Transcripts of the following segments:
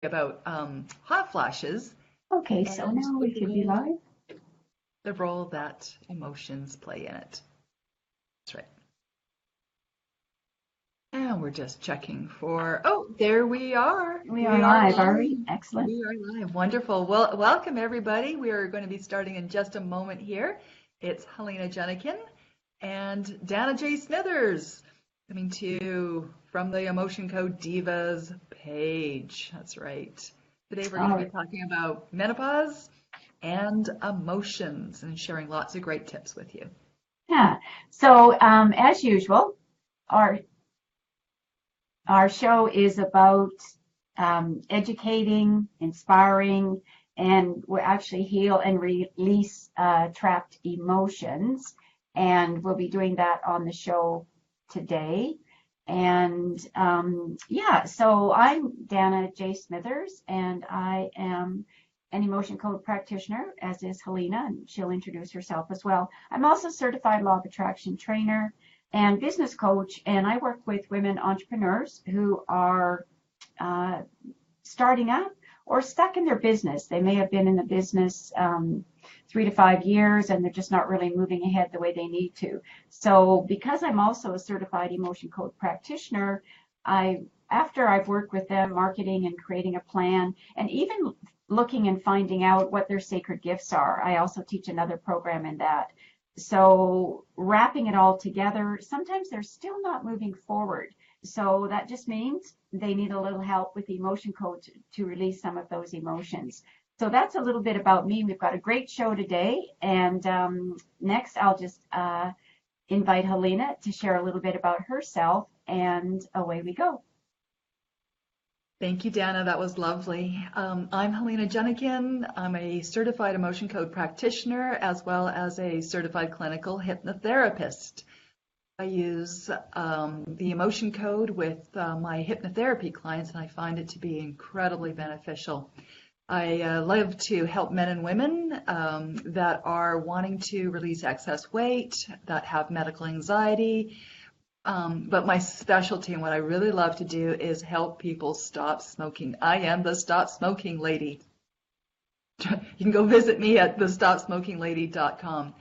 about hot flashes Okay, so and now we should be live. the role that emotions play in it. That's right. And we're just checking for, oh, there we are. We are live, are we? Excellent. We are live. Wonderful. Well, welcome everybody. We are going to be starting in just a moment here. It's Helena Jenikin and Dana J. Smithers coming to you from the Emotion Code Divas page. That's right. Today we're going All to be right. talking about menopause and emotions and sharing lots of great tips with you. Yeah. So as usual, our show is about educating, inspiring, and we actually heal and release trapped emotions. And we'll be doing that on the show today. And yeah, so I'm Dana J. Smithers, and I am an emotion code practitioner, as is Helena, and she'll introduce herself as well. I'm also a certified law of attraction trainer and business coach, and I work with women entrepreneurs who are starting up or stuck in their business. They may have been in the business 3 to 5 years and they're just not really moving ahead the way they need to. So because I'm also a certified emotion code practitioner, after I've worked with them marketing and creating a plan and even looking and finding out what their sacred gifts are, I also teach another program in that. So wrapping it all together, sometimes they're still not moving forward. So that just means they need a little help with the emotion code to release some of those emotions. So that's a little bit about me. We've got a great show today. And next, I'll just invite Helena to share a little bit about herself, and away we go. Thank you, Dana. That was lovely. I'm Helena Jenikin. I'm a certified emotion code practitioner as well as a certified clinical hypnotherapist. I use the emotion code with my hypnotherapy clients, and I find it to be incredibly beneficial. I love to help men and women that are wanting to release excess weight, that have medical anxiety. But my specialty and what I really love to do is help people stop smoking. I am the Stop Smoking Lady. You can go visit me at thestopsmokinglady.com.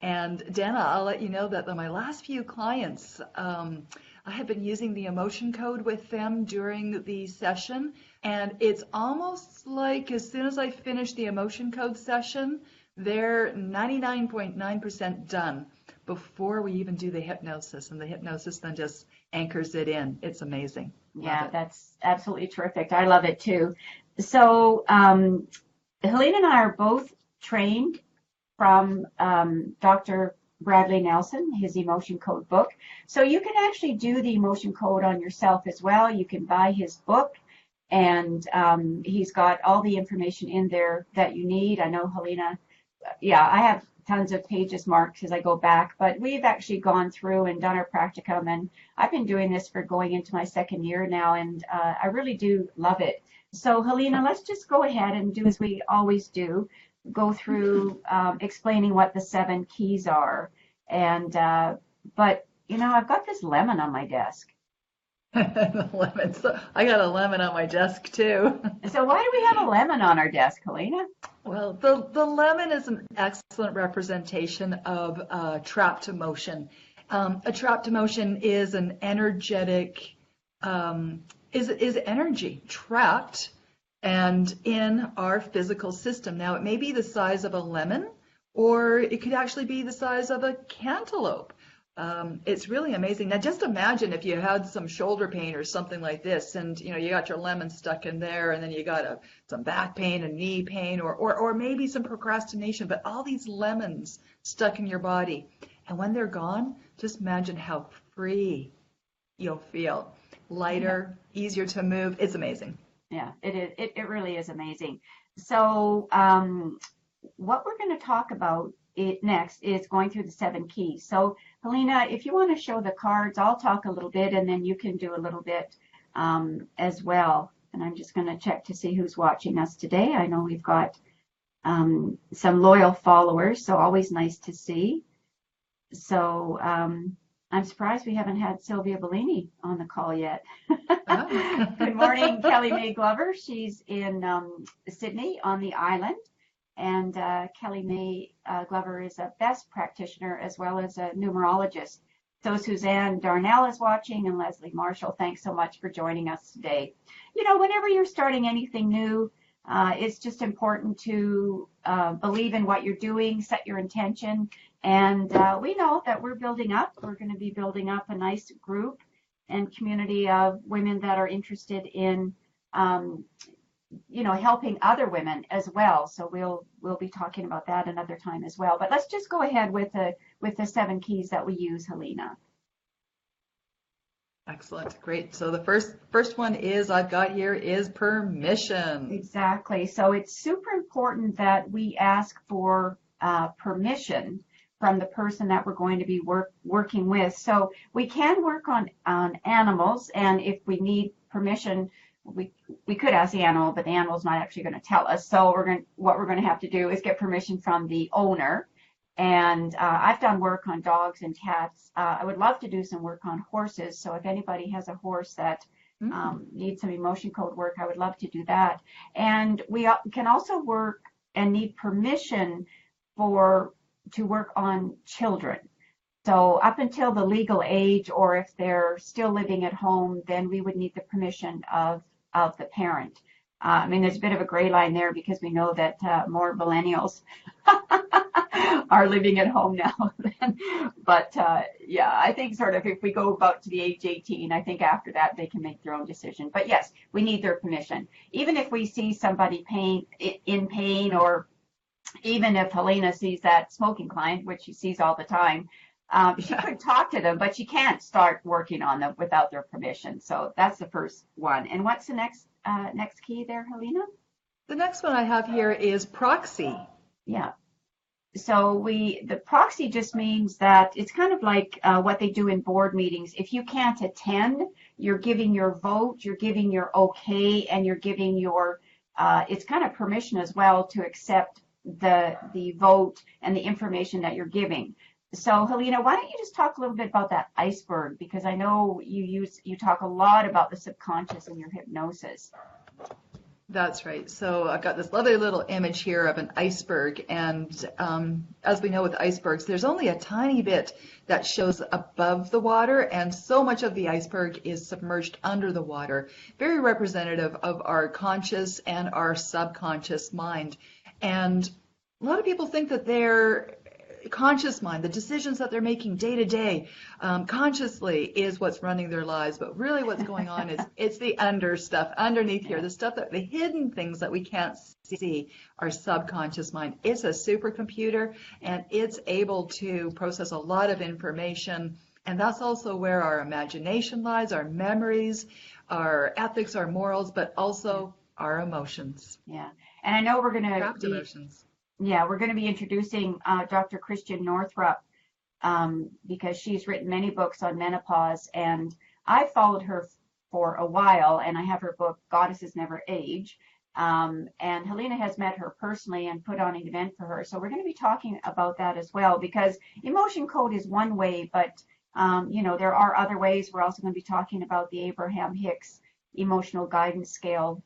And Dana, I'll let you know that my last few clients, I have been using the emotion code with them during the session. And it's almost like as soon as I finish the emotion code session, they're 99.9% done before we even do the hypnosis. And the hypnosis then just anchors it in. It's amazing. Yeah, that's absolutely terrific. I love it too. So Helena and I are both trained from Dr. Bradley Nelson, his emotion code book. So you can actually do the emotion code on yourself as well. You can buy his book, and he's got all the information in there that you need. I know Helena, yeah, I have tons of pages marked as I go back, but we've actually gone through and done our practicum, and I've been doing this for going into my second year now, and I really do love it. So Helena, let's just go ahead and do as we always do, go through explaining what the 7 keys are. And but you know, I've got this lemon on my desk. Lemon. So I got a lemon on my desk too. So why do we have a lemon on our desk, Helena? Well, the lemon is an excellent representation of trapped emotion. A trapped emotion is an energetic, is energy trapped and in our physical system. Now, it may be the size of a lemon, or it could actually be the size of a cantaloupe. It's really amazing. Now, just imagine if you had some shoulder pain or something like this, and you got your lemon stuck in there, and then you got some back pain and knee pain, or maybe some procrastination. But all these lemons stuck in your body, and when they're gone, just imagine how free you'll feel, lighter, easier to move. It's amazing. Yeah, it is. It really is amazing. So what we're going to talk about next is going through the 7 keys. So Helena, if you want to show the cards, I'll talk a little bit, and then you can do a little bit as well. And I'm just going to check to see who's watching us today. I know we've got some loyal followers, so always nice to see. So I'm surprised we haven't had Sylvia Bellini on the call yet. Ah. Good morning, Kelly May Glover. She's in Sydney on the island. And Kelly May Glover is a best practitioner as well as a numerologist. So Suzanne Darnell is watching, and Leslie Marshall, thanks so much for joining us today. You know, whenever you're starting anything new, it's just important to believe in what you're doing, set your intention. And we know that we're building up. We're going to be building up a nice group and community of women that are interested in helping other women as well. So we'll be talking about that another time as well. But let's just go ahead with the 7 keys that we use, Helena. Excellent. Great. So the first one I've got here is permission. Exactly. So it's super important that we ask for permission from the person that we're going to be working with. So we can work on animals, and if we need permission, we could ask the animal, but the animal's not actually going to tell us. So what we're going to have to do is get permission from the owner. And I've done work on dogs and cats. I would love to do some work on horses. So if anybody has a horse that needs some emotion code work, I would love to do that. And we can also work and need permission to work on children. So up until the legal age, or if they're still living at home, then we would need the permission of the parent. I mean, there's a bit of a gray line there because we know that more millennials are living at home now. But yeah, I think sort of if we go about to the age 18, I think after that they can make their own decision. But yes, we need their permission. Even if we see somebody in pain, or even if Helena sees that smoking client, which she sees all the time, she could talk to them, but she can't start working on them without their permission. So that's the first one. And what's the next key there, Helena? The next one I have here is proxy. Yeah. So the proxy just means that it's kind of like what they do in board meetings. If you can't attend, you're giving your vote, you're giving your okay, and you're giving your, it's kind of permission as well to accept the vote and the information that you're giving. So Helena, why don't you just talk a little bit about that iceberg? Because I know you talk a lot about the subconscious in your hypnosis. That's right. So I've got this lovely little image here of an iceberg, and as we know with icebergs, there's only a tiny bit that shows above the water, and so much of the iceberg is submerged under the water, very representative of our conscious and our subconscious mind. And a lot of people think that their conscious mind, the decisions that they're making day to day, consciously is what's running their lives. But really what's going on is it's the stuff underneath here, the stuff the hidden things that we can't see, our subconscious mind. It's a supercomputer, and it's able to process a lot of information. And that's also where our imagination lies, our memories, our ethics, our morals, but also our emotions. Yeah. And I know we're going to trapped emotions. Yeah, we're going to be introducing Dr. Christian Northrup because she's written many books on menopause, and I've followed her for a while, and I have her book, Goddesses Never Age, and Helena has met her personally and put on an event for her. So we're going to be talking about that as well, because emotion code is one way, but there are other ways. We're also going to be talking about the Abraham Hicks emotional guidance scale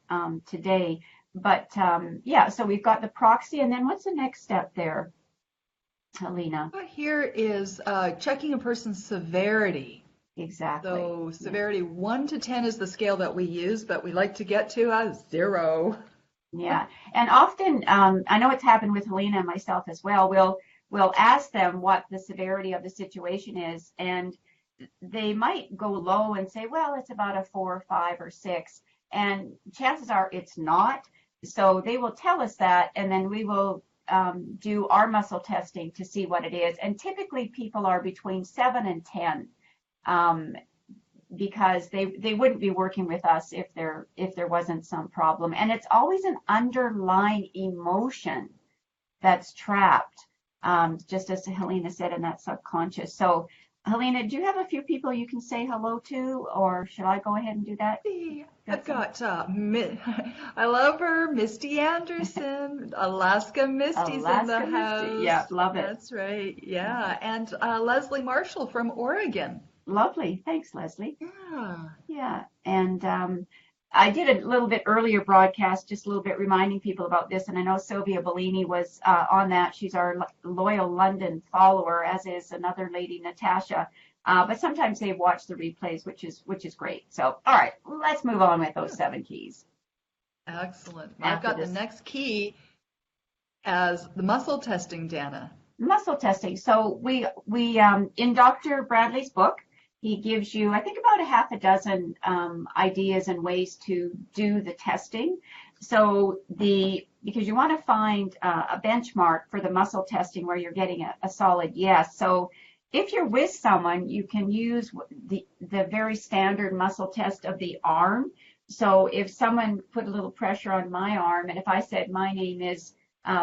today. But yeah, so we've got the proxy, and then what's the next step there, Helena? Here is checking a person's severity. Exactly. So severity 1 to 10 is the scale that we use, but we like to get to a 0. Yeah, and often, I know it's happened with Helena and myself as well, we'll ask them what the severity of the situation is, and they might go low and say, well, it's about a 4 or 5 or 6, and chances are it's not. So they will tell us that, and then we will do our muscle testing to see what it is. And typically people are between 7 and 10 because they wouldn't be working with us if there wasn't some problem. And it's always an underlying emotion that's trapped, just as Helena said, in that subconscious. So Helena, do you have a few people you can say hello to, or should I go ahead and do that? Hey, I've Got some? got, I love her, Misty Anderson, Alaska Misty's in the Alaska Misty. Yeah, house. love it. That's right, Love yeah. it. And Leslie Marshall from Oregon. Lovely. Thanks, Leslie. Yeah. Yeah, and I did a little bit earlier broadcast, just a little bit reminding people about this, and I know Sylvia Bellini was on that. She's our loyal London follower, as is another lady, Natasha. But sometimes they watch the replays, which is great. So, all right, let's move on with those 7 keys. Excellent. I've After got the this next key as the muscle testing, Dana. muscle testing. So we in Dr. Bradley's book, he gives you, I think, about a half a dozen ideas and ways to do the testing. So because you want to find a benchmark for the muscle testing where you're getting a solid yes. So if you're with someone, you can use the very standard muscle test of the arm. So if someone put a little pressure on my arm, and if I said my name is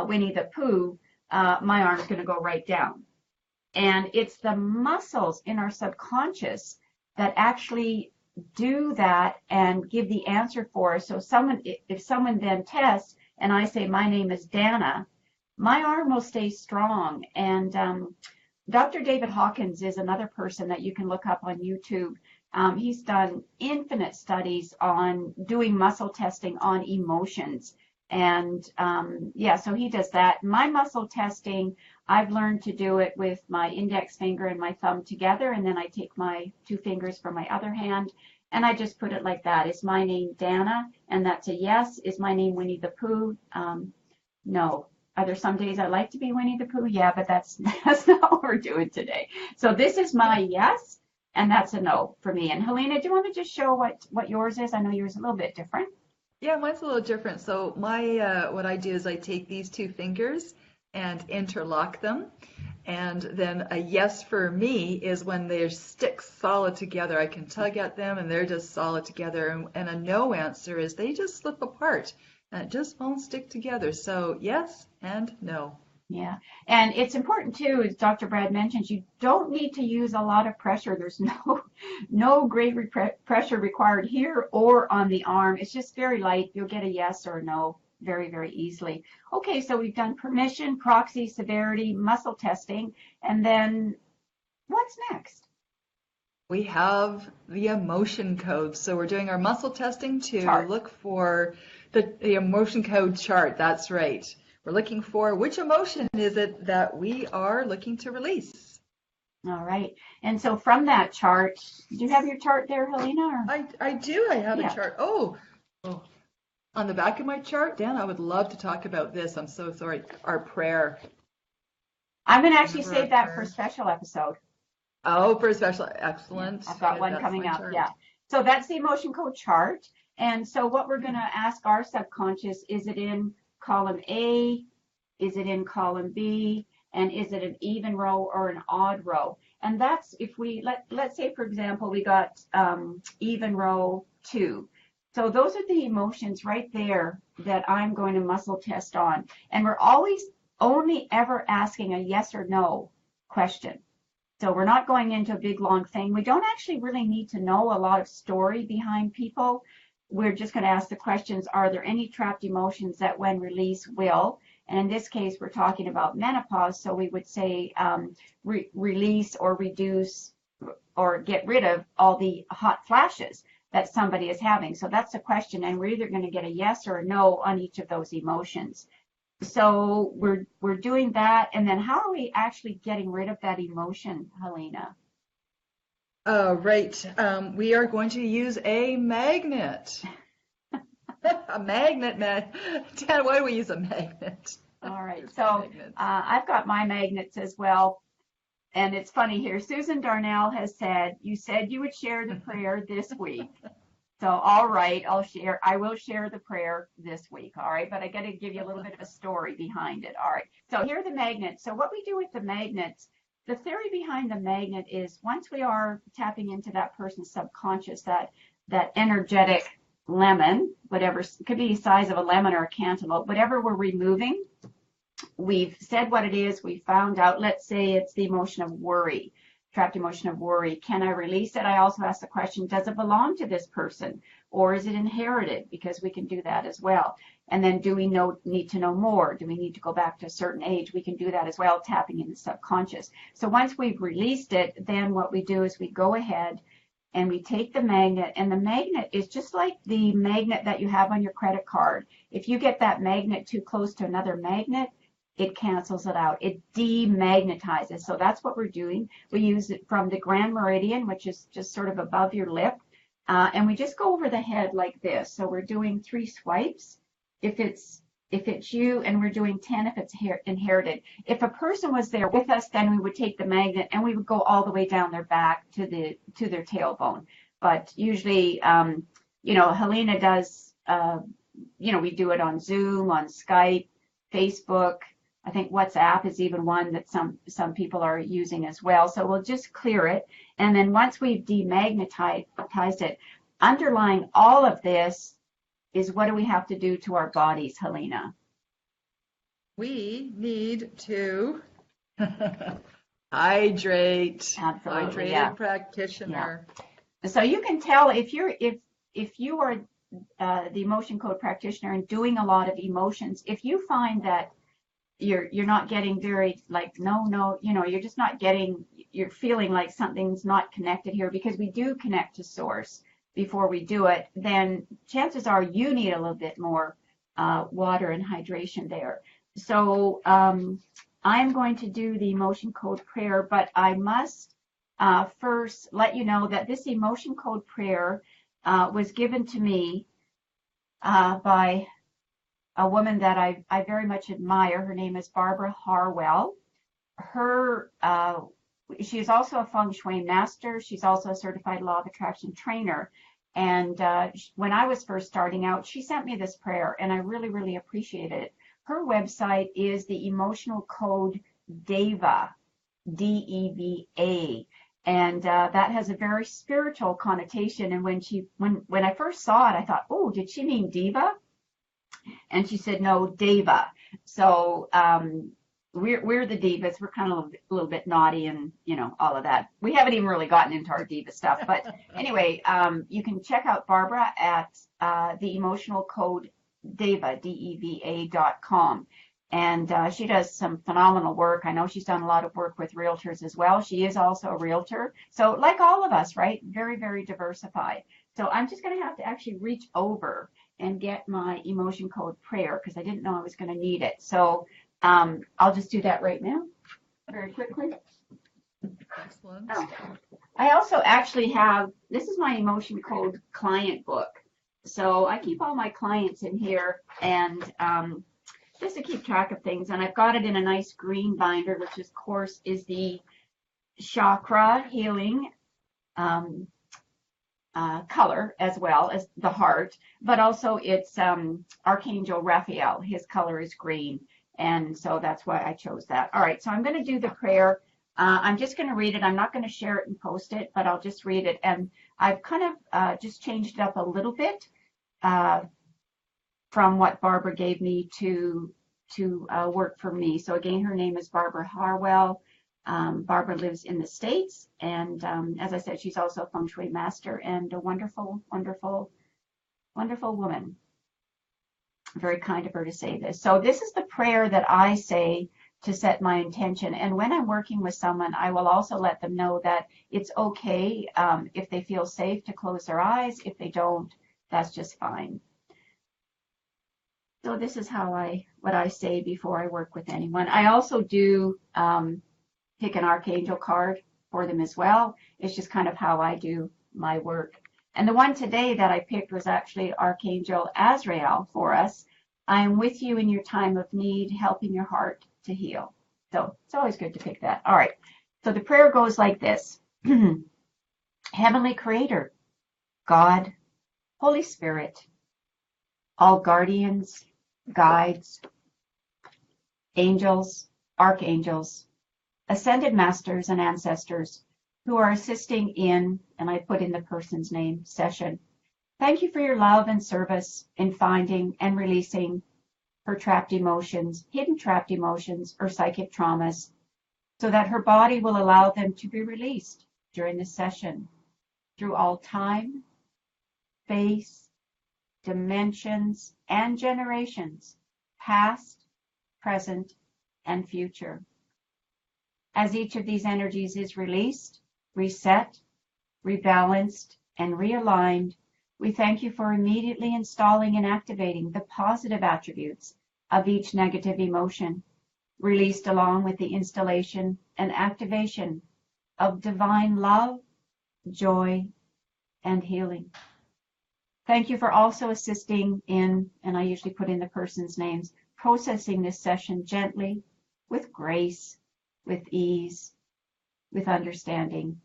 Winnie the Pooh, my arm's going to go right down. And it's the muscles in our subconscious that actually do that and give the answer for us. So if someone then tests and I say my name is Dana, my arm will stay strong. And Dr. David Hawkins is another person that you can look up on YouTube. He's done infinite studies on doing muscle testing on emotions. And yeah, so he does that. My muscle testing, I've learned to do it with my index finger and my thumb together, and then I take my 2 fingers from my other hand, and I just put it like that. Is my name Dana? And that's a yes. Is my name Winnie the Pooh? No. Are there some days I like to be Winnie the Pooh? Yeah, but that's not what we're doing today. So this is my yes, and that's a no for me. And Helena, do you want to just show what yours is? I know yours is a little bit different. Yeah, mine's a little different. So my what I do is I take these 2 fingers and interlock them. And then a yes for me is when they stick solid together. I can tug at them and they're just solid together. And a no answer is they just slip apart and it just won't stick together. So yes and no. Yeah, and it's important too, as Dr. Brad mentions, you don't need to use a lot of pressure. There's no great pressure required here or on the arm. It's just very light. You'll get a yes or a no very, very easily. Okay, so we've done permission, proxy, severity, muscle testing, and then what's next? We have the emotion code. So we're doing our muscle testing to Chart. look for the emotion code chart. That's right. We're looking for which emotion is it that we are looking to release. All right. And so from that chart, do you have your chart there, Helena? Or? I do. I have Yeah. a chart. Oh, on the back of my chart, Dan, I would love to talk about this. I'm so sorry. Our prayer. I'm going to actually Remember save our that for a prayer? special episode. Oh, for a special. Excellent. I've got Good, one that's coming my up. chart. Yeah. So that's the emotion code chart. And so what we're going to ask our subconscious, is it in column A? Is it in column B? And is it an even row or an odd row? And that's if we, let's say, for example, we got even row 2. So those are the emotions right there that I'm going to muscle test on. And we're always only ever asking a yes or no question. So we're not going into a big long thing. We don't actually really need to know a lot of story behind people. We're just going to ask the questions, are there any trapped emotions that when released will? And in this case, we're talking about menopause. So we would say release or reduce or get rid of all the hot flashes that somebody is having. So that's the question. And we're either going to get a yes or a no on each of those emotions. So we're doing that, and then how are we actually getting rid of that emotion, Helena? Right. We are going to use a magnet. A magnet, Dan, why do we use a magnet? All right. So I've got my magnets as well. And it's funny here. Susan Darnell has said, you said you would share the prayer this week. So, all right, I will share the prayer this week, all right? But I got to give you a little bit of a story behind it, all right? So here are the magnets. So what we do with the magnets, the theory behind the magnet is once we are tapping into that person's subconscious, that energetic lemon, whatever, it could be the size of a lemon or a cantaloupe, whatever we're removing, we've said what it is, we found out, let's say it's the emotion of worry. trapped emotion of worry. Can I release it? I also ask the question, does it belong to this person, or is it inherited? Because we can do that as well. And then do we need to know more? Do we need to go back to a certain age? We can do that as well, tapping in the subconscious. So once we've released it, then what we do is we go ahead and we take the magnet, and the magnet is just like the magnet that you have on your credit card. If you get that magnet too close to another magnet, it cancels it out. It demagnetizes. So that's what we're doing. We use it from the grand meridian, which is just sort of above your lip. And we just go over the head like this. So we're doing 3 swipes if it's you, and we're doing 10 if it's inherited. If a person was there with us, then we would take the magnet and we would go all the way down their back to their tailbone. But usually, Helena does, we do it on Zoom, on Skype, Facebook. I think WhatsApp is even one that some people are using as well. So we'll just clear it. And then once we've demagnetized it, underlying all of this is, what do we have to do to our bodies, Helena? We need to hydrate. Absolutely, Hydrated practitioner. Yeah. So you can tell if you are the emotion code practitioner and doing a lot of emotions, if you find that you're not getting very, like, you're just not getting, you're feeling like something's not connected here, because we do connect to source before we do it, then chances are you need a little bit more water and hydration there. So I'm going to do the emotion code prayer, but I must first let you know that this emotion code prayer was given to me by a woman that I very much admire. Her name is Barbara Harwell. She is also a feng shui master. She's also a certified law of attraction trainer. And when I was first starting out, she sent me this prayer, and I really, really appreciated it. Her website is the emotional code Deva, D-E-V-A. And that has a very spiritual connotation. And when I first saw it, I thought, oh, did she mean diva? And she said, no, Deva. So we're the divas. We're kind of a little bit naughty and, all of that. We haven't even really gotten into our diva stuff. But anyway, you can check out Barbara at the emotional code Deva, DEVA.com. And she does some phenomenal work. I know she's done a lot of work with realtors as well. She is also a realtor. So like all of us, right? Very, very diversified. So I'm just going to have to actually reach over and get my emotion code prayer, because I didn't know I was going to need it. So I'll just do that right now, very quickly. Excellent. Oh. I also actually have, this is my emotion code client book. So I keep all my clients in here, and just to keep track of things. And I've got it in a nice green binder, which of course is the chakra healing color, as well as the heart, but also it's Archangel Raphael. His color is green, and so that's why I chose that. All right, so I'm going to do the prayer. I'm just going to read it. I'm not going to share it and post it, but I'll just read it. And I've kind of just changed it up a little bit from what Barbara gave me to work for me. So again, her name is Barbara Harwell. Barbara lives in the States, and as I said, she's also a feng shui master and a wonderful, wonderful, wonderful woman. Very kind of her to say this. So this is the prayer that I say to set my intention. And when I'm working with someone, I will also let them know that it's okay if they feel safe to close their eyes. If they don't, that's just fine. So this is what I say before I work with anyone. I also do pick an archangel card for them as well. It's just kind of how I do my work. And the one today that I picked was actually Archangel Azrael for us. I am with you in your time of need, helping your heart to heal. So it's always good to pick that. All right. So the prayer goes like this. Heavenly Creator, God, Holy Spirit, all guardians, guides, angels, archangels, ascended masters and ancestors who are assisting in, and I put in the person's name, session. Thank you for your love and service in finding and releasing her trapped emotions, hidden trapped emotions, or psychic traumas. so that her body will allow them to be released during the session through all time, space, dimensions, and generations, past, present, and future. As each of these energies is released, reset, rebalanced, and realigned, we thank you for immediately installing and activating the positive attributes of each negative emotion, released along with the installation and activation of divine love, joy, and healing. Thank you for also assisting in, and I usually put in the person's names, processing this session gently, with grace, with ease, with understanding,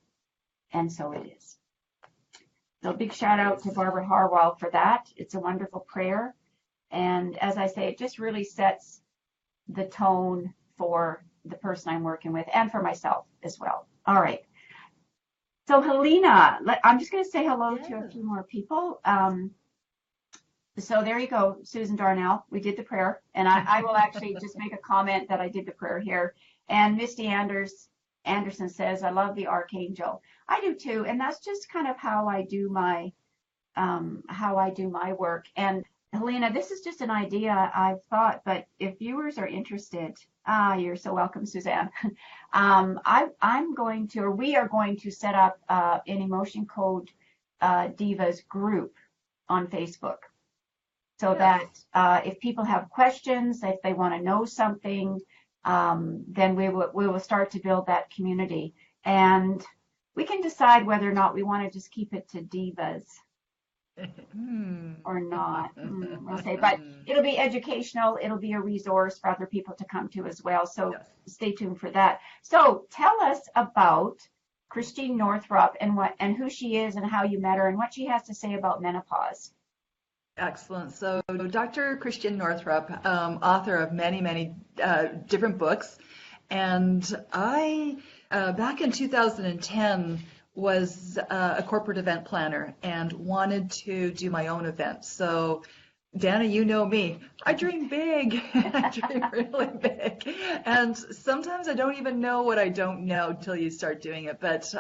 and so it is. So big shout out to Barbara Harwell for that. It's a wonderful prayer. And as I say, it just really sets the tone for the person I'm working with and for myself as well. All right. So Helena, I'm just going to say hello to a few more people. So there you go, Susan Darnell. We did the prayer. And I will actually just make a comment that I did the prayer here. And Misty Anderson says, I love the Archangel. I do too. And that's just kind of how I do my work. And Helena, this is just an idea I've thought, but if viewers are interested, you're so welcome, Suzanne. I'm going to, or we are going to set up an Emotion Code Divas group on Facebook, so that if people have questions, if they want to know something, then we will start to build that community, and we can decide whether or not we want to just keep it to Divas or not. We'll say, but it'll be educational. It'll be a resource for other people to come to as well. So stay tuned for that. So tell us about Christine Northrup and who she is and how you met her and what she has to say about menopause. Excellent. So Dr. Christian Northrup, author of many different books, and I, back in 2010, was a corporate event planner and wanted to do my own event. So Dana, you know me. I dream big. I dream really big. And sometimes I don't even know what I don't know till you start doing it. But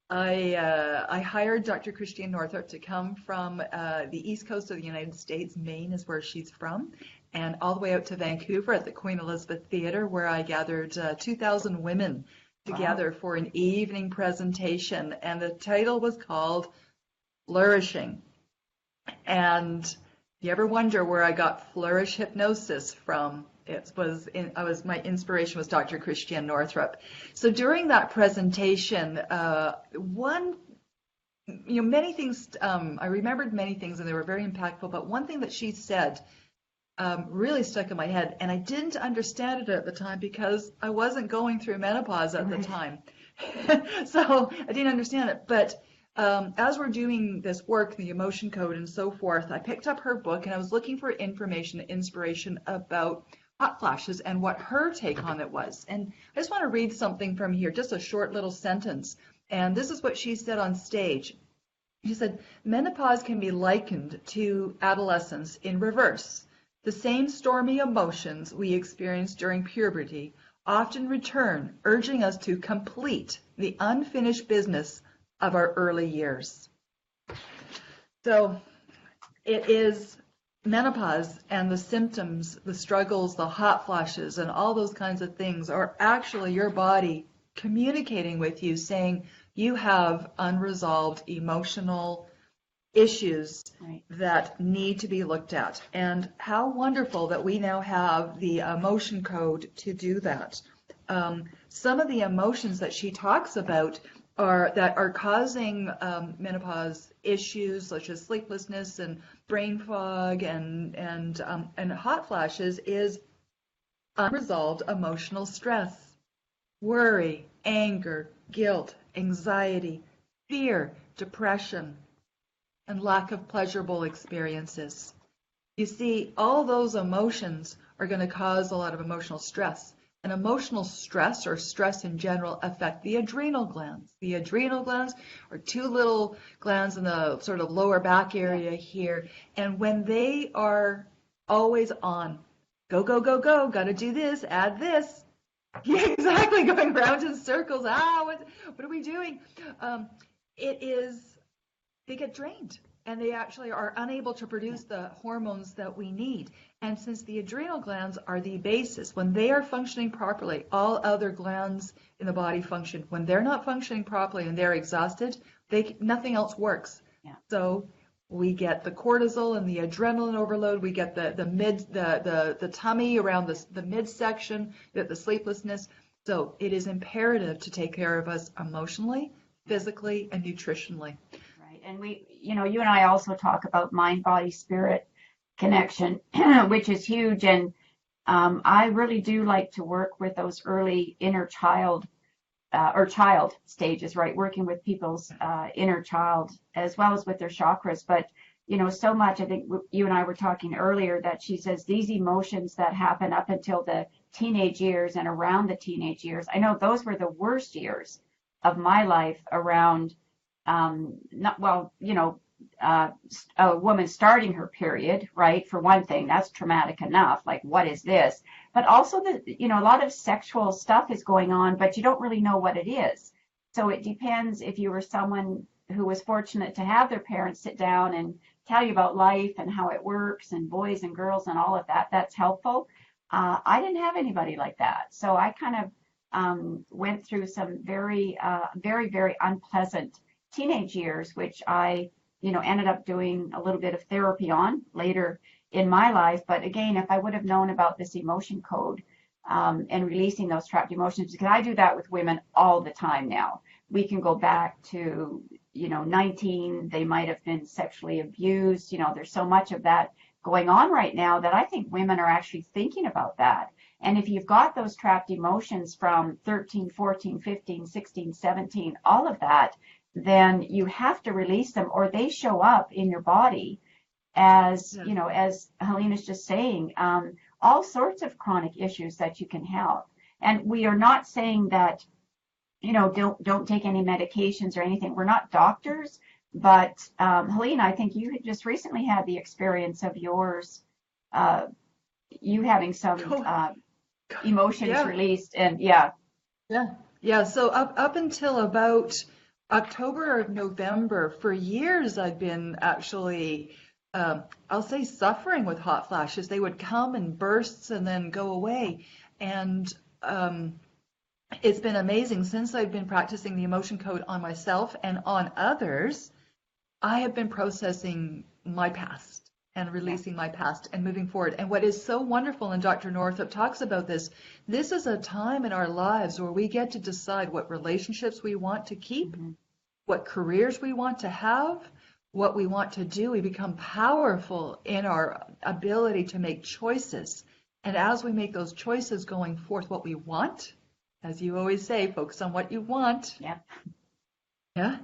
I hired Dr. Christine Northrup to come from the east coast of the United States. Maine is where she's from, and all the way out to Vancouver at the Queen Elizabeth Theatre, where I gathered 2,000 women together for an evening presentation. And the title was called Flourishing. And you ever wonder where I got flourish hypnosis from? My inspiration was Dr. Christiane Northrup. So during that presentation, many things, I remembered many things and they were very impactful, but one thing that she said really stuck in my head, and I didn't understand it at the time because I wasn't going through menopause at the time. So I didn't understand it, but as we're doing this work, the emotion code and so forth, I picked up her book and I was looking for information, inspiration about hot flashes and what her take on it was. And I just want to read something from here, just a short little sentence. And this is what she said on stage. She said, menopause can be likened to adolescence in reverse. The same stormy emotions we experience during puberty often return, urging us to complete the unfinished business of our early years. So it is menopause, and the symptoms, the struggles, the hot flashes, and all those kinds of things are actually your body communicating with you, saying you have unresolved emotional issues that need to be looked at. And how wonderful that we now have the emotion code to do that. Some of the emotions that she talks about are causing menopause issues such as sleeplessness and brain fog and hot flashes is unresolved emotional stress, worry, anger, guilt, anxiety, fear, depression, and lack of pleasurable experiences. You see, all those emotions are going to cause a lot of emotional stress. And emotional stress, or stress in general, affect the adrenal glands. The adrenal glands are two little glands in the sort of lower back area here. And when they are always on, go, go, go, go, got to do this, add this, Yeah, exactly, going round in circles. What are we doing? Um, it is, they get drained and they actually are unable to Yeah. produce the hormones that we need. And since the adrenal glands are the basis, when they are functioning properly, all other glands in the body function. When they're not functioning properly and they're exhausted, nothing else works. Yeah. So we get the cortisol and the adrenaline overload. We get the tummy around the midsection, the sleeplessness. So it is imperative to take care of us emotionally, physically, and nutritionally. Right. And you and I also talk about mind, body, spirit connection, which is huge. And I really do like to work with those early inner child or child stages, right? Working with people's inner child as well as with their chakras. But, so much, I think you and I were talking earlier that she says these emotions that happen up until the teenage years and around the teenage years, I know those were the worst years of my life around, not, well, a woman starting her period, right? For one thing, that's traumatic enough. Like, what is this? But also a lot of sexual stuff is going on, but you don't really know what it is. So it depends if you were someone who was fortunate to have their parents sit down and tell you about life and how it works and boys and girls and all of that. That's helpful. I didn't have anybody like that. So I kind of went through some very, very unpleasant teenage years, which I ended up doing a little bit of therapy on later in my life. But again, if I would have known about this emotion code and releasing those trapped emotions, because I do that with women all the time now. We can go back to, 19, they might have been sexually abused. There's so much of that going on right now that I think women are actually thinking about that. And if you've got those trapped emotions from 13, 14, 15, 16, 17, all of that, then you have to release them or they show up in your body as, Yeah. as Helena's just saying, all sorts of chronic issues that you can have. And we are not saying that, don't take any medications or anything. We're not doctors, but Helena, I think you had just recently had the experience of yours, you having some emotions Yeah. released, and yeah. Yeah. Yeah. So up until about October or November, for years I've been actually, I'll say, suffering with hot flashes. They would come in bursts and then go away. And it's been amazing since I've been practicing the emotion code on myself and on others. I have been processing my past and Yeah. releasing my past and moving forward. And what is so wonderful, and Dr. Northup talks about this is a time in our lives where we get to decide what relationships we want to keep, Mm-hmm. what careers we want to have, what we want to do. We become powerful in our ability to make choices. And as we make those choices going forth, what we want, as you always say, focus on what you want. Yeah. Yeah,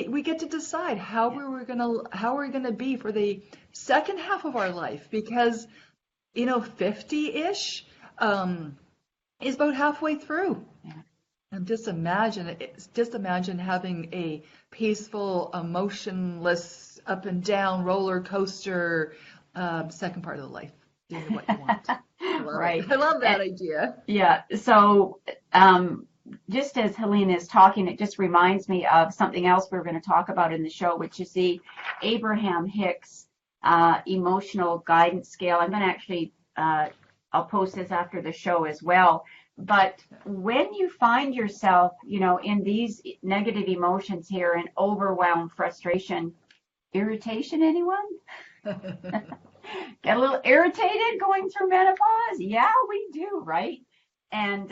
we get to decide Yeah. how we're gonna be for the second half of our life because 50-ish is about halfway through. Yeah. And just imagine having a peaceful, emotionless, up and down roller coaster second part of the life, doing what you want. I love Right. it. I love that And, idea. yeah. So, just as Helena is talking, it just reminds me of something else we're going to talk about in the show, which is the Abraham Hicks emotional guidance scale. I'm going to actually, I'll post this after the show as well. But when you find yourself, in these negative emotions here and overwhelm, frustration, irritation, anyone? Get a little irritated going through menopause? Yeah, we do, right? And,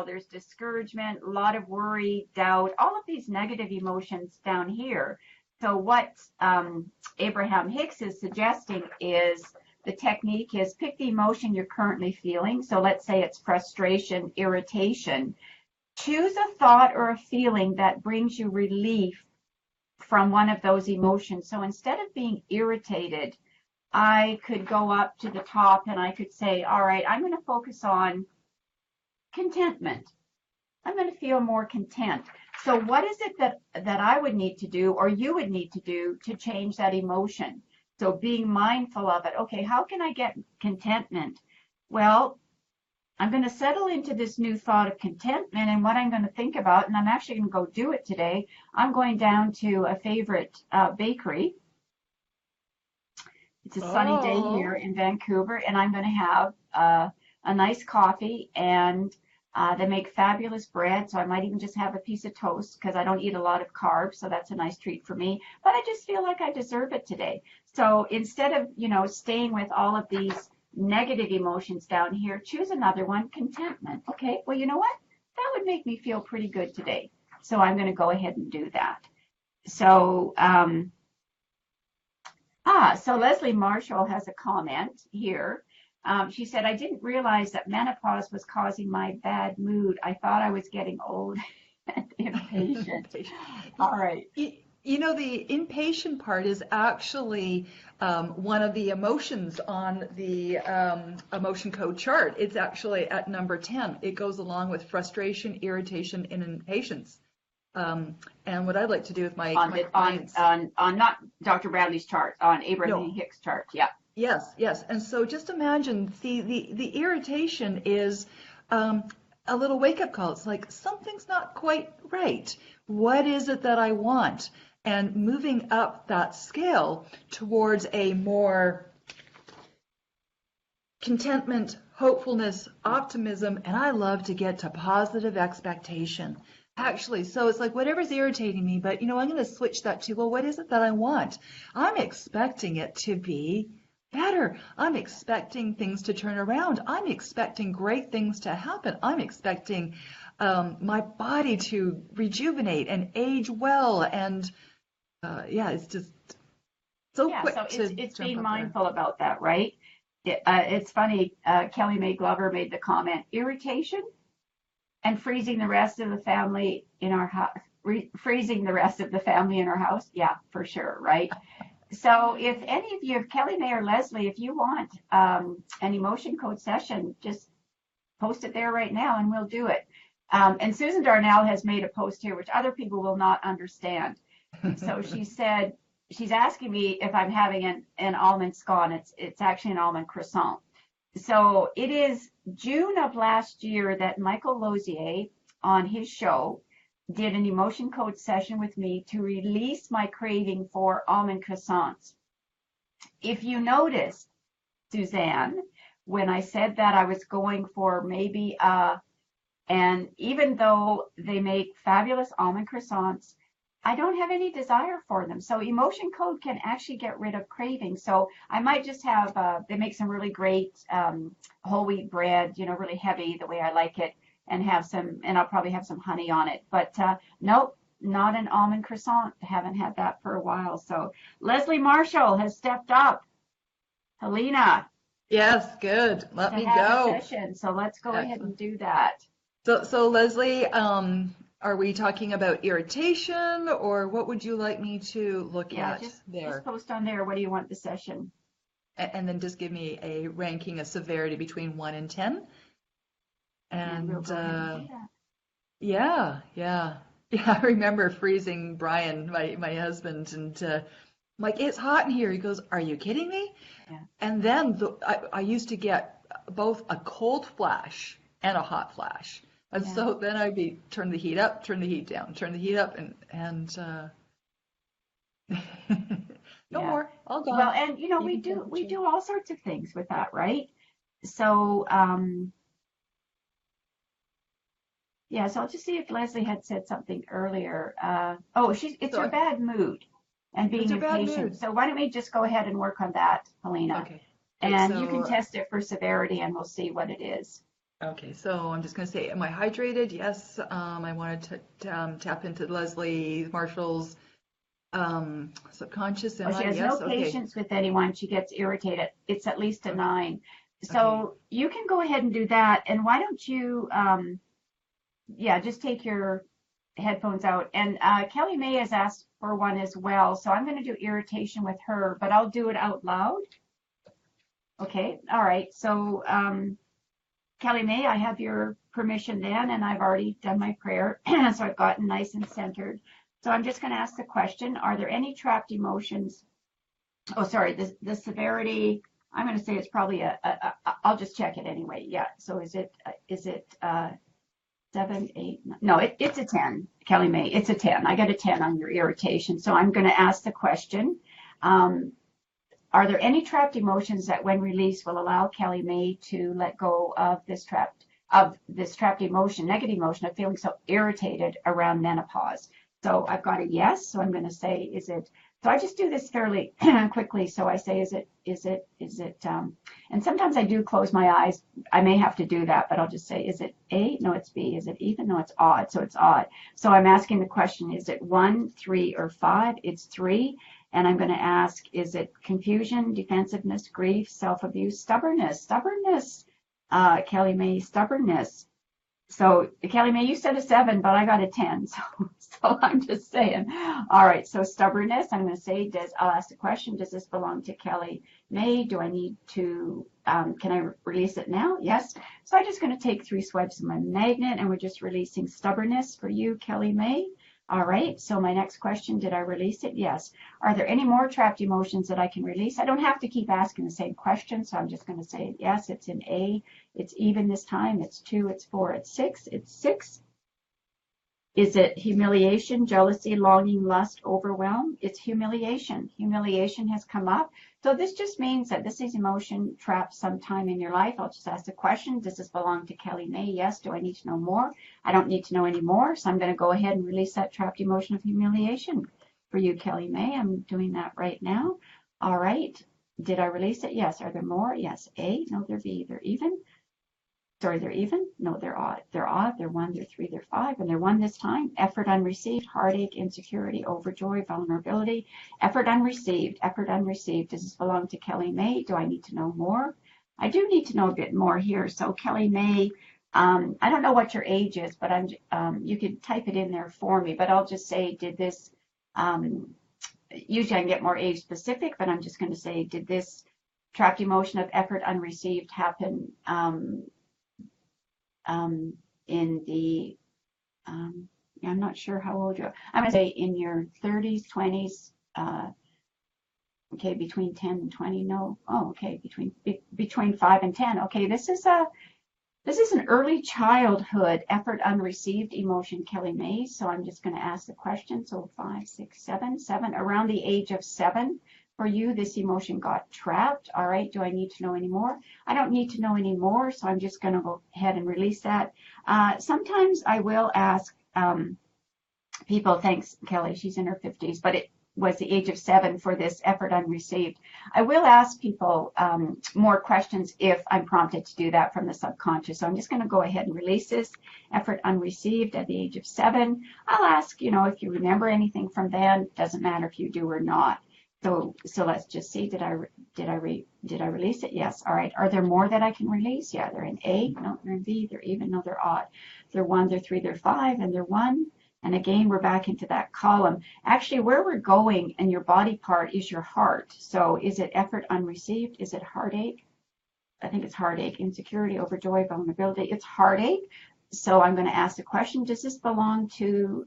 there's discouragement, a lot of worry, doubt, all of these negative emotions down here. So what Abraham Hicks is suggesting is the technique is pick the emotion you're currently feeling. So let's say it's frustration, irritation. Choose a thought or a feeling that brings you relief from one of those emotions. So instead of being irritated, I could go up to the top and I could say, all right, I'm going to focus on contentment. I'm going to feel more content. So what is it that I would need to do or you would need to do to change that emotion? So being mindful of it. Okay, how can I get contentment? Well, I'm going to settle into this new thought of contentment and what I'm going to think about, and I'm actually going to go do it today. I'm going down to a favorite bakery. It's a sunny day here Oh, in Vancouver, and I'm going to have a nice coffee, and they make fabulous bread, so I might even just have a piece of toast because I don't eat a lot of carbs, so that's a nice treat for me. But I just feel like I deserve it today. So instead of, staying with all of these negative emotions down here, choose another one, contentment. Okay, well, you know what? That would make me feel pretty good today. So I'm going to go ahead and do that. So, so Leslie Marshall has a comment here. She said, I didn't realize that menopause was causing my bad mood. I thought I was getting old and impatient. All right. the impatient part is actually one of the emotions on the emotion code chart. It's actually at number 10. It goes along with frustration, irritation, and impatience. And what I'd like to do with my clients. On not Dr. Bradley's chart, on Abraham No, Hicks' chart. Yeah. yes. And so just imagine the irritation is a little wake-up call. It's like something's not quite right. What is it that I want? And moving up that scale towards a more contentment, hopefulness, optimism, and I love to get to positive expectation. Actually, so it's like whatever's irritating me, but I'm going to switch that to, well, what is it that I want? I'm expecting it to be better. I'm expecting things to turn around. I'm expecting great things to happen. I'm expecting my body to rejuvenate and age well. And it's just so Yeah, quick so to it's jump being up there. mindful about that, right? It's funny, Kelly Mae Glover made the comment, irritation and freezing the rest of the family in our house, freezing the rest of the family in our house. Yeah, for sure, right? So if any of you, if Kelly Mae or Leslie, if you want an emotion code session, just post it there right now and we'll do it. And Susan Darnell has made a post here, which other people will not understand. So she said, she's asking me if I'm having an almond scone. It's actually an almond croissant. So it is June of last year that Michael Lozier on his show did an emotion code session with me to release my craving for almond croissants. If you noticed, Suzanne, when I said that I was going for maybe, and even though they make fabulous almond croissants, I don't have any desire for them. So emotion code can actually get rid of craving. So I might just have, they make some really great whole wheat bread, really heavy the way I like it, and have some, and I'll probably have some honey on it. But nope, not an almond croissant. Haven't had that for a while. So Leslie Marshall has stepped up, Helena, Yes, good. Let to me have a go. session. So let's go ahead Excellent. and do that. So Leslie, are we talking about irritation or what would you like me to look Yeah, at just there? post on there. What do you want the session? And then just give me a ranking of severity between 1 and 10. And we'll And go ahead and do that. yeah. Yeah, I remember freezing Brian, my husband, and I'm like, it's hot in here. He goes, are you kidding me? Yeah. And then I used to get both a cold flash and a hot flash. And Yeah. so then I'd be turn the heat up, turn the heat down, turn the heat up, and no Yeah. more, all Well, gone. and we Even temperature. do all sorts of things with that, right? So, yeah, so I'll just see if Leslie had said something earlier. It's So her bad mood and it's being a bad impatient. mood. So why don't we just go ahead and work on that, Helena? Okay. Okay, And you can so test it for severity and we'll see what it is. so I'm just gonna say, am I hydrated? Yes. I wanted to tap into Leslie Marshall's subconscious. Am Well, she I? has no Yes. Okay. patience with anyone. She gets irritated. It's at least a Okay. 9. Okay. So you can go ahead and do that. And why don't you, just take your headphones out. And Kelly May has asked for one as well. So I'm going to do irritation with her, but I'll do it out loud. Okay. All right. So Kelly May, I have your permission then, and I've already done my prayer. So I've gotten nice and centered. So I'm just going to ask the question, are there any trapped emotions? Oh, sorry, the severity, I'm going to say it's probably a I'll just check it anyway. Yeah. So is it 7, 8? No, it's a 10, Kelly May. It's a 10. I got a 10 on your irritation. So I'm going to ask the question. Are there any trapped emotions that when released will allow Kelly May to let go of this trapped emotion, negative emotion of feeling so irritated around menopause? So I've got a yes. So I'm going to say, is it, so I just do this fairly quickly. So I say, is it, and sometimes I do close my eyes. I may have to do that, but I'll just say, is it A? No, it's B. Is it even? No, it's odd. So it's odd. So I'm asking the question, is it 1, 3, or 5? It's 3. And I'm going to ask, is it confusion, defensiveness, grief, self-abuse, stubbornness? Kelly May, stubbornness. So Kelly May, you said a 7, but I got a 10. So I'm just saying. All right. So stubbornness. I'm going to say, I'll ask the question, does this belong to Kelly May? Do I need to? Can I release it now? Yes. So I'm just going to take 3 swipes of my magnet, and we're just releasing stubbornness for you, Kelly May. All right. So my next question, did I release it? Yes. Are there any more trapped emotions that I can release? I don't have to keep asking the same question, so I'm just going to say yes. It's in A. It's even this time. It's 2. It's 4. It's 6. It's 6. Is it humiliation, jealousy, longing, lust, overwhelm? It's humiliation. Humiliation has come up. So this just means that this is emotion trapped sometime in your life. I'll just ask the question, does this belong to Kelly May? Yes. Do I need to know more? I don't need to know any more. So I'm going to go ahead and release that trapped emotion of humiliation for you, Kelly May. I'm doing that right now. All right. Did I release it? Yes. Are there more? Yes. A. No, they're B. They're even. Sorry, they're even? No, they're odd. They're odd. They're 1, they're 3, they're 5, and they're 1 this time. Effort unreceived, heartache, insecurity, overjoy, vulnerability. Effort unreceived. Effort unreceived. Does this belong to Kelly May? Do I need to know more? I do need to know a bit more here. So Kelly May, I don't know what your age is, but you could type it in there for me. But I'll just say, did this? Usually I can get more age specific, but I'm just going to say, did this trapped emotion of effort unreceived happen? In the, I'm not sure how old you are. I'm going to say in your 30s, 20s, okay, between 10 and 20, no. Oh, okay, between 5 and 10. Okay, this is an early childhood effort unreceived emotion, Kelly May. So I'm just going to ask the question. So 5, 6, 7, around the age of 7. For you, this emotion got trapped. All right, do I need to know any more? I don't need to know any more, so I'm just going to go ahead and release that. Sometimes I will ask people, thanks, Kelly, she's in her 50s, but it was the age of 7 for this effort unreceived. I will ask people more questions if I'm prompted to do that from the subconscious. So I'm just going to go ahead and release this effort unreceived at the age of 7. I'll ask, if you remember anything from then. Doesn't matter if you do or not. So let's just see, did I release it? Yes. All right. Are there more that I can release? Yeah, they're in A. No, they're in B. They're even. No, they're odd. They're 1, they're 3, they're 5, and they're 1. And again, we're back into that column. Actually, where we're going in your body part is your heart. So is it effort unreceived? Is it heartache? I think it's heartache, insecurity, overjoy, vulnerability. It's heartache. So I'm going to ask the question, does this belong to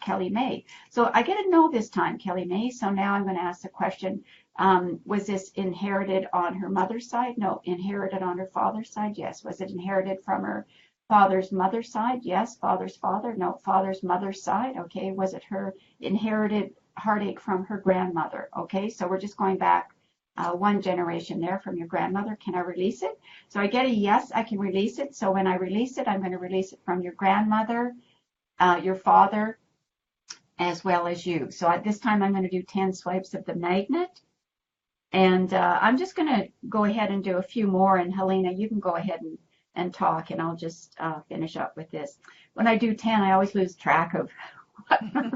Kelly May? So I get a no this time, Kelly May. So now I'm going to ask the question, was this inherited on her mother's side? No. Inherited on her father's side? Yes. Was it inherited from her father's mother's side? Yes. Father's father? No. Father's mother's side? Okay. Was it her inherited heartache from her grandmother? Okay. So we're just going back 1 generation there from your grandmother. Can I release it? So I get a yes, I can release it. So when I release it, I'm going to release it from your grandmother, your father, as well as you. So at this time, I'm going to do 10 swipes of the magnet. And I'm just going to go ahead and do a few more. And Helena, you can go ahead and talk, and I'll just finish up with this. When I do 10, I always lose track of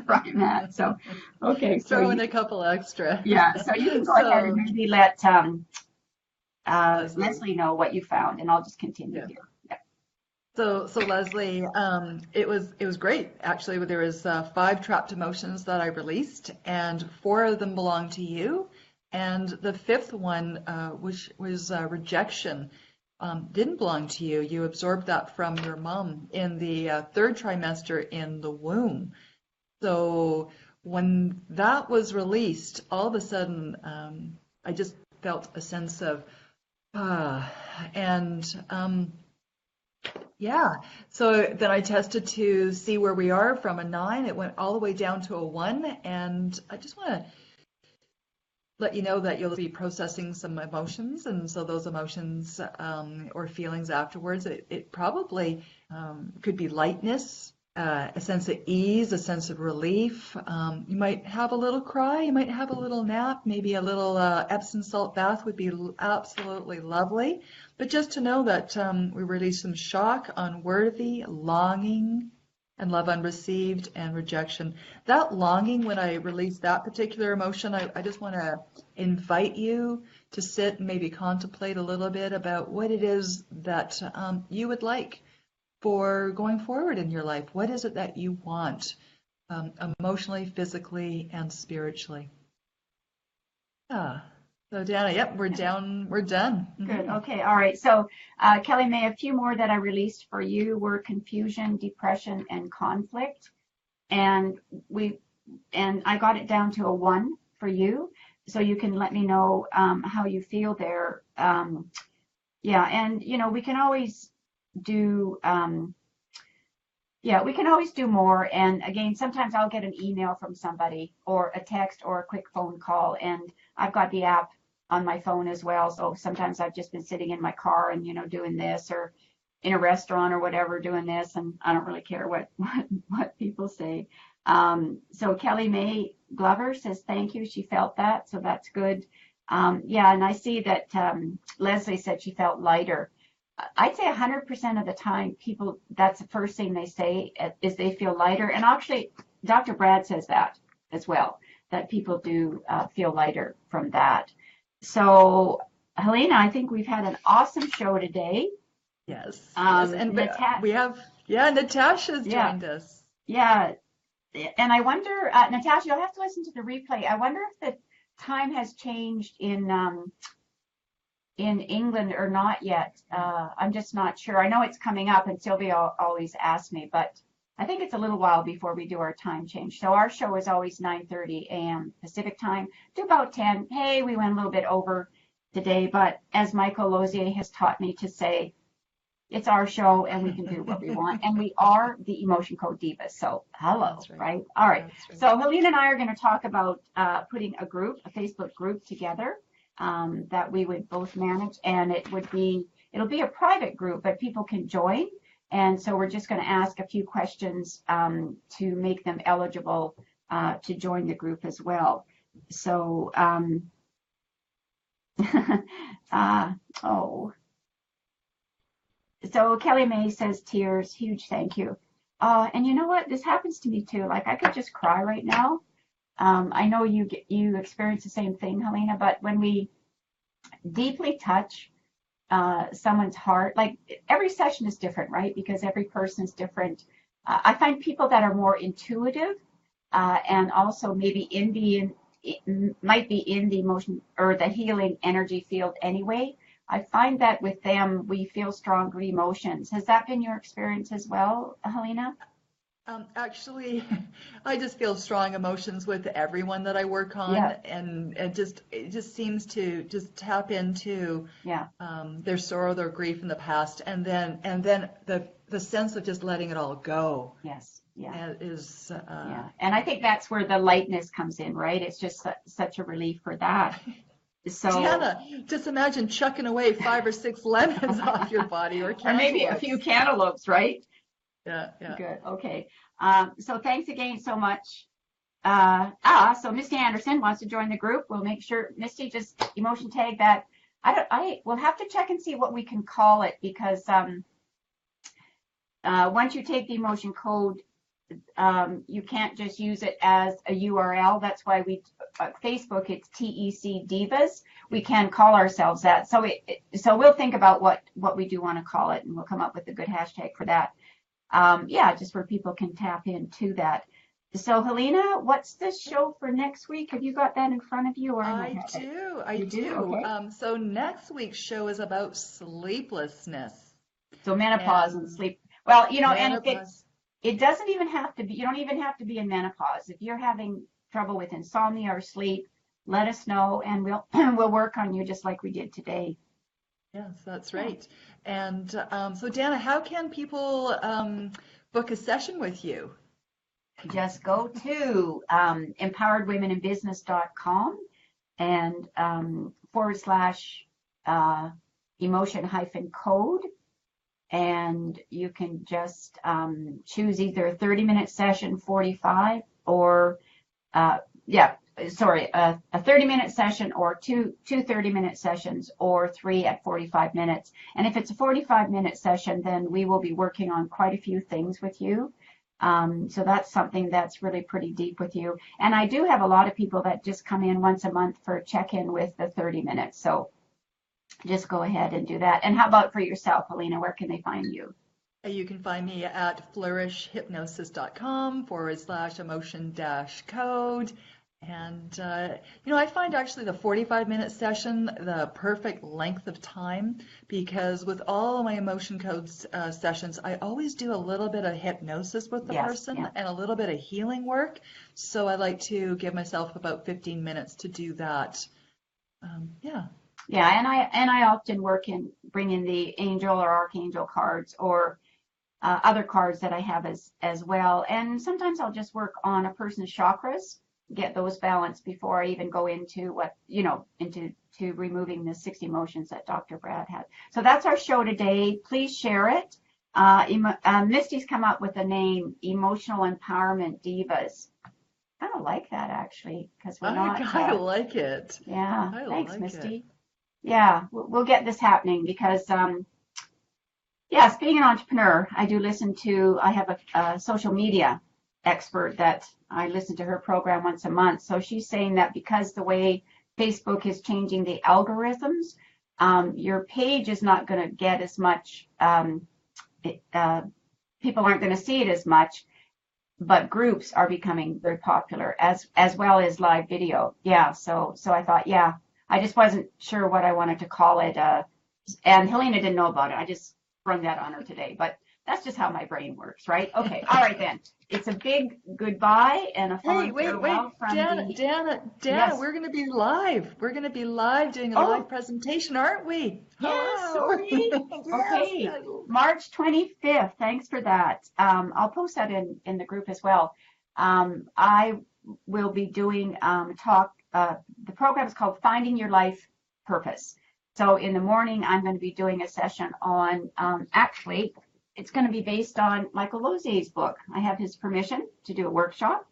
right, Matt. So, okay. So throw in a couple extra. Yeah. So you can go ahead and maybe let Leslie know what you found, and I'll just continue here. Yeah. So Leslie, it was great. Actually, there was 5 trapped emotions that I released, and 4 of them belong to you, and the 5th one, which was rejection, didn't belong to you. You absorbed that from your mom in the 3rd trimester in the womb. So when that was released, all of a sudden, I just felt a sense of Uh, and yeah, so then I tested to see where we are from a 9. It went all the way down to a 1. And I just want to let you know that you'll be processing some emotions. And so those emotions or feelings afterwards, it probably could be lightness, a sense of ease, a sense of relief. You might have a little cry, you might have a little nap, maybe a little Epsom salt bath would be absolutely lovely. But just to know that we release some shock, unworthy, longing, and love unreceived and rejection. That longing, when I release that particular emotion, I just want to invite you to sit and maybe contemplate a little bit about what it is that you would like for going forward in your life. What is it that you want emotionally, physically, and spiritually? Yeah. So Dana, yep, we're down, we're done. Good. Okay. All right. So, Kelly May, a few more that I released for you were confusion, depression, and conflict. And I got it down to a 1 for you. So you can let me know how you feel there. Yeah. And, we can always do, we can always do more. And again, sometimes I'll get an email from somebody or a text or a quick phone call. And I've got the app on my phone as well. So sometimes I've just been sitting in my car and, doing this, or in a restaurant or whatever doing this. And I don't really care what people say. So Kelly May Glover says, thank you. She felt that. So that's good. Yeah. And I see that Leslie said she felt lighter. I'd say 100% of the time, people, that's the first thing they say is they feel lighter. And actually, Dr. Brad says that as well, that people do feel lighter from that. So, Helena, I think we've had an awesome show today. Yes. Yes. And we have, Natasha's joined us. Yeah. And I wonder, Natasha, you'll have to listen to the replay. I wonder if the time has changed in England or not yet. I'm just not sure. I know it's coming up, and Sylvia always asks me, but I think it's a little while before we do our time change. So our show is always 9:30 a.m. Pacific time to about 10. Hey, we went a little bit over today, but as Michael Lozier has taught me to say, it's our show and we can do what we want. And we are the Emotion Code Divas. So hello, right? All right. So Helena and I are going to talk about putting a Facebook group together that we would both manage. And it'll be a private group, but people can join. And so we're just going to ask a few questions to make them eligible to join the group as well. So, So Kelly May says, tears, huge thank you. And you know what? This happens to me too. Like, I could just cry right now. I know you experience the same thing, Helena, but when we deeply touch someone's heart, like every session is different, right? Because every person is different. I find people that are more intuitive and also maybe might be in the emotion or the healing energy field anyway. I find that with them, we feel stronger emotions. Has that been your experience as well, Helena? Actually, I just feel strong emotions with everyone that I work on, and it just seems to just tap into their sorrow, their grief in the past, and then the sense of just letting it all go. Yes. Yeah. Is and I think that's where the lightness comes in, right? It's just such a relief for that. So Jana, just imagine chucking away 5 or 6 lemons off your body, or maybe a few cantaloupes, right? Yeah. Good. Okay. So thanks again so much. So Misty Anderson wants to join the group. We'll make sure Misty just emotion tag that. We'll have to check and see what we can call it, because once you take the emotion code, you can't just use it as a URL. That's why Facebook, it's TEC Divas. We can call ourselves that. So we'll think about what we do want to call it, and we'll come up with a good hashtag for that. Just where people can tap into that. So Helena, what's the show for next week? Have you got that in front of you? Or I do. Okay. So next week's show is about sleeplessness. So menopause and sleep. Well, and if it doesn't even have to be, you don't even have to be in menopause. If you're having trouble with insomnia or sleep, let us know, and we'll work on you just like we did today. Yes, that's Yeah. right. And so, Dana, how can people book a session with you? Just go to empoweredwomeninbusiness.com and / emotion hyphen code. And you can just choose either a 30-minute session, 45, or uh, yeah, sorry, a 30-minute session or two 30-minute sessions or three at 45 minutes. And if it's a 45-minute session, then we will be working on quite a few things with you. So that's something that's really pretty deep with you. And I do have a lot of people that just come in once a month for check-in with the 30 minutes. So just go ahead and do that. And how about for yourself, Helena? Where can they find you? You can find me at flourishhypnosis.com / emotion code. And, I find actually the 45-minute session the perfect length of time because with all my emotion codes sessions, I always do a little bit of hypnosis with the Yes, person yeah. and a little bit of healing work. So I like to give myself about 15 minutes to do that. Yeah. Yeah, and I often work in bringing the angel or archangel cards or other cards that I have as well. And sometimes I'll just work on a person's chakras, get those balanced before I even go into into removing the 6 emotions that Dr. Brad had. So that's our show today. Please share it. Misty's come up with a name, Emotional Empowerment Divas. I don't like that actually because we're not. I like it. Yeah, I thanks, like it. Misty. Yeah, we'll get this happening because yes, being an entrepreneur, I have a social media expert that I listen to her program once a month. So she's saying that because the way Facebook is changing the algorithms, your page is not going to get as much, people aren't going to see it as much, but groups are becoming very popular as well as live video. Yeah, so I thought, yeah, I just wasn't sure what I wanted to call it. And Helena didn't know about it. I just sprung that on her today, but that's just how my brain works, right? Okay, all right then. It's a big goodbye and a Hey, fond wait, farewell from Dana, the, Dana, Dana, yes. we're going to be live. We're going to be live doing a live Oh, presentation, aren't we? yes, Hello. sorry. Yes. Okay, March 25th. Thanks for that. I'll post that in the group as well. I will be doing talk. The program is called Finding Your Life Purpose. So in the morning, I'm going to be doing a session on, actually, it's going to be based on Michael Lozier's book. I have his permission to do a workshop,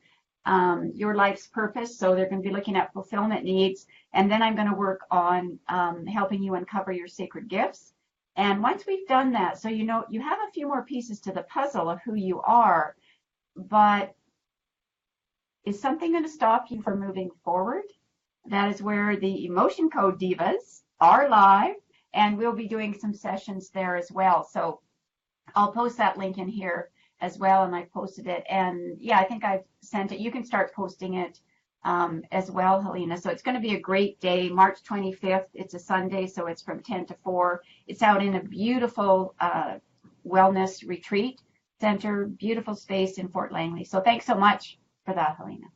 Your Life's Purpose. So they're going to be looking at fulfillment needs. And then I'm going to work on helping you uncover your sacred gifts. And once we've done that, so you have a few more pieces to the puzzle of who you are, but is something going to stop you from moving forward? That is where the Emotion Code Divas are live, and we'll be doing some sessions there as well. So I'll post that link in here as well, and I posted it. And yeah, I think I've sent it. You can start posting it as well, Helena. So it's going to be a great day, March 25th. It's a Sunday, so it's from 10 to 4. It's out in a beautiful wellness retreat center, beautiful space in Fort Langley. So thanks so much for that, Helena.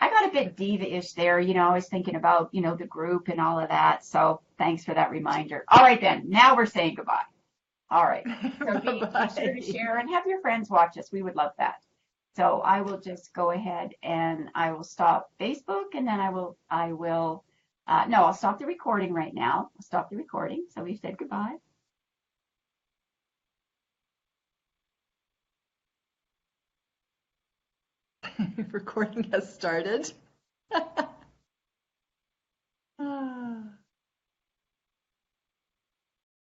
I got a bit diva-ish there, I was thinking about, the group and all of that. So thanks for that reminder. All right, then. Now we're saying goodbye. All right. So be sure to share and have your friends watch us. We would love that. So I will just go ahead and I will stop Facebook, and then no, I'll stop the recording right now. I'll stop the recording. So we've said goodbye. Recording has started.